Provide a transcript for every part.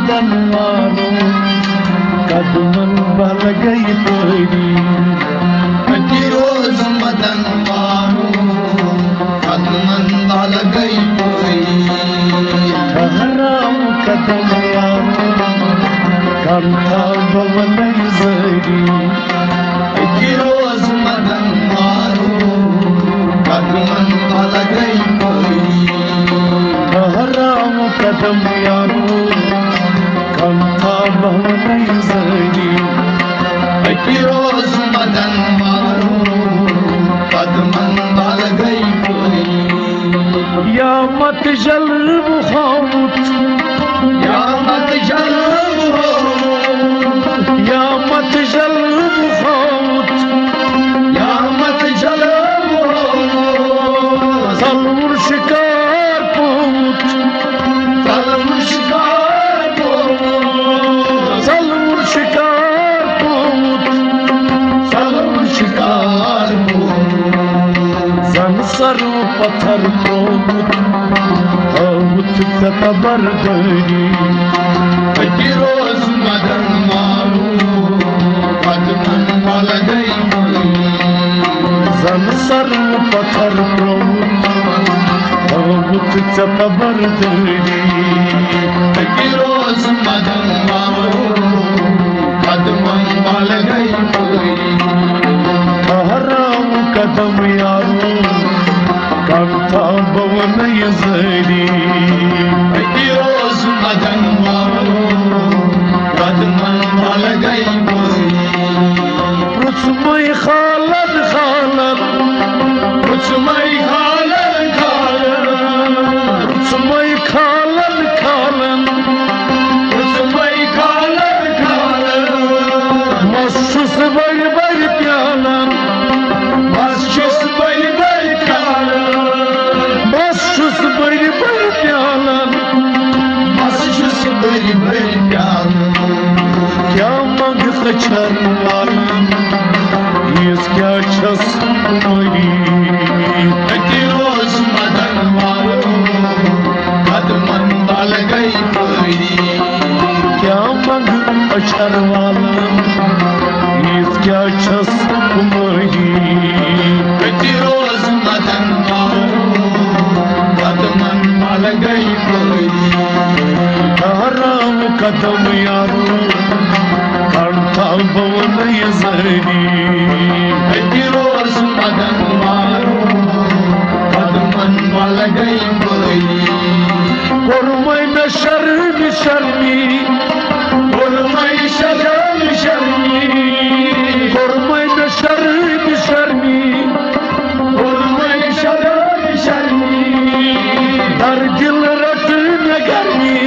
मदन वारो कदमन बल गई परी रोज मदन वारो कदमन बल गई परी हराम कदम वारो कंथा भवन जरी रोज मदन वारो कदमन बल गई परी हराम कदम यारो कंथा भवन जरी रोज मदन वारो कदमन बल गई परी या मत जल बुखामुत या मत जल या मत जल बुखामुत या मत जल सलमुर शिकार पोत सलमुर शिकार सलमुर शिकार पोत सलमुर शिकार जन सरु पत्थर प्रोमुत मुत तबर दरी रोज मदन मारो कदमन बल गई जन सरु पत्थर प्रोमुत मुत तबर दरी रोज मदन मारो कदमन बल गई हराम कदम यारो कंथा भवन जरी रोज मदन मारो कदमन बल गई रुचमय खालद खालद रुचमय खालन खालन रुचमय खालद खालन रुचमय खालन खालन मस्स बड़ बड़ प्यालन मस्जिद बड़ी बड़ी खालन मस्स बड़ बड़ प्यालन मस्जिद बड़ी बड़ी खालन क्या मंग खचर वालन इस क्या छस मरी रोज मदन मारो कदमन बल गई परी क्या मंग खचर वालन इस क्या छस मरी रोज मदन मारो कदमन बल गई परी हराम कदम यारो कंथा भवन जरी रोज मदन मारो कदमन बल गई परी गुरमय में शर्म शर्मी गुरमय शरण शर्मी गुरमय में शर्म शर्मी गुरमय शरण शर्मी दर दिल रट न गर्मी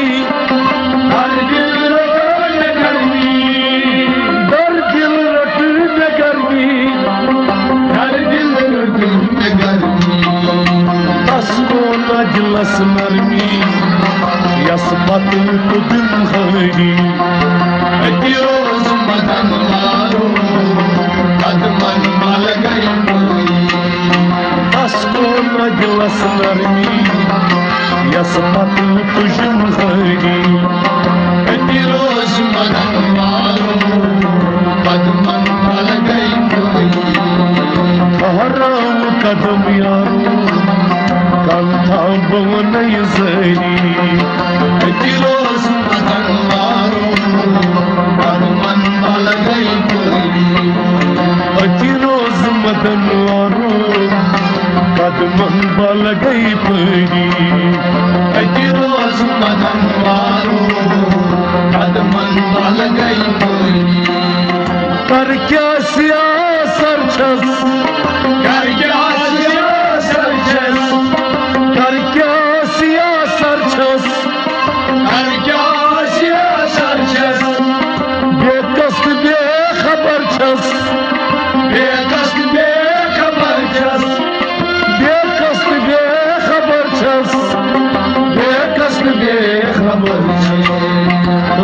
हर दिल रटन गर्मी दर दिल रट न गर्मी हर दिल रटन गर्मी तस्को न दिलस नरमी यस पतु तुदिन हरी रोज मदन मारो कदमन बल गई तस्को न दिलस नरमी यस पतु तुझिन हरी रोज मदन मारो कदमन बल गई हराम कदम यारो कंथा भवन जरी रोज मदन मारो कदमन बल गई रोज मदन वारो कदमन बल गई परी रोज मदन मारो कदमन बल गई कर क्या सिया सरछस कर क्या सरछस कर क्या सिया सरछस कर क्या सरछस बेकस बेखबर छस बेकस बेखबर छस बेकस बेखबर छस बेकस बेखबर छस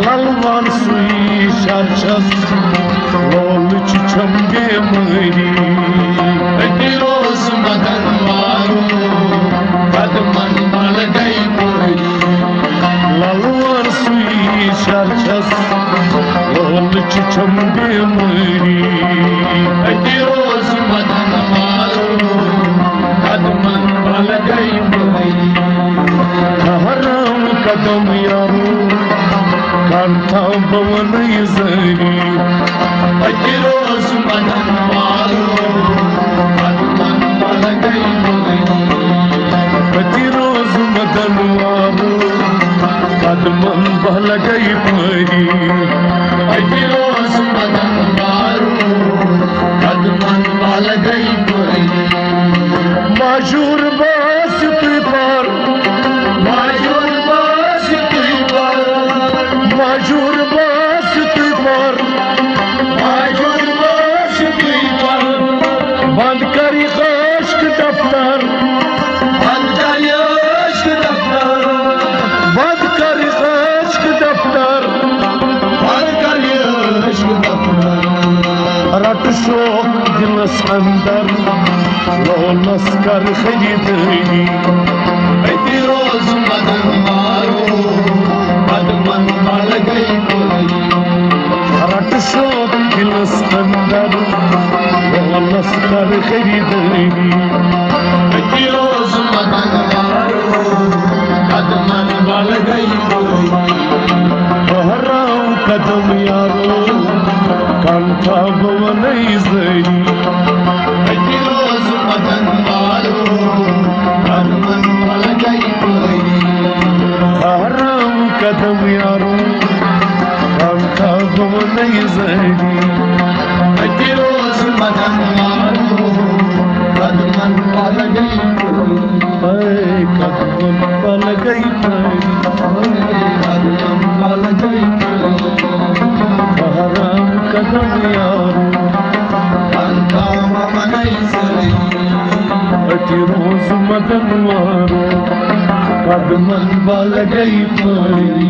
ललवान सुई शरछस लोल चुचंगे मरी रोज मदन मारो कदमन बल गई परी ललवान सुई हराम कदम यारो कांता भवन जरी रोज मदन मारो हनुमान बल गई प्रतिरोज मदन वारो कदमन बल गई परी रोज मदन मारो हनुमान बल गई माजूर बस तुई पर मायूर बस तुई पर माजूर बस तुई पर मायूर बस तुई पर बंद करी कश्क दफ्तर अंतरिक्ष दफ्तर बंद करी कश्क दफ्तर अंतरिक्ष दफ्तर रट शोक दिलस अंदर लोलस कर खरीदनी रोज मदन मारो कदमन बल गई रट शोक दिलस अंदर लोलस कर खरीदनी रोज मदन मारो कदमन बल गई हराम कदम यारो कांता भवन जरी रोज मदन मारो कदमन बल गई हराम कदम यारो कांता भवन जरी रोज मदन मारो कदमन बल गई कदम पल गई परी कदमन बल गई हराम कदम यारो रोज मदन वारो कदमन बल गई परी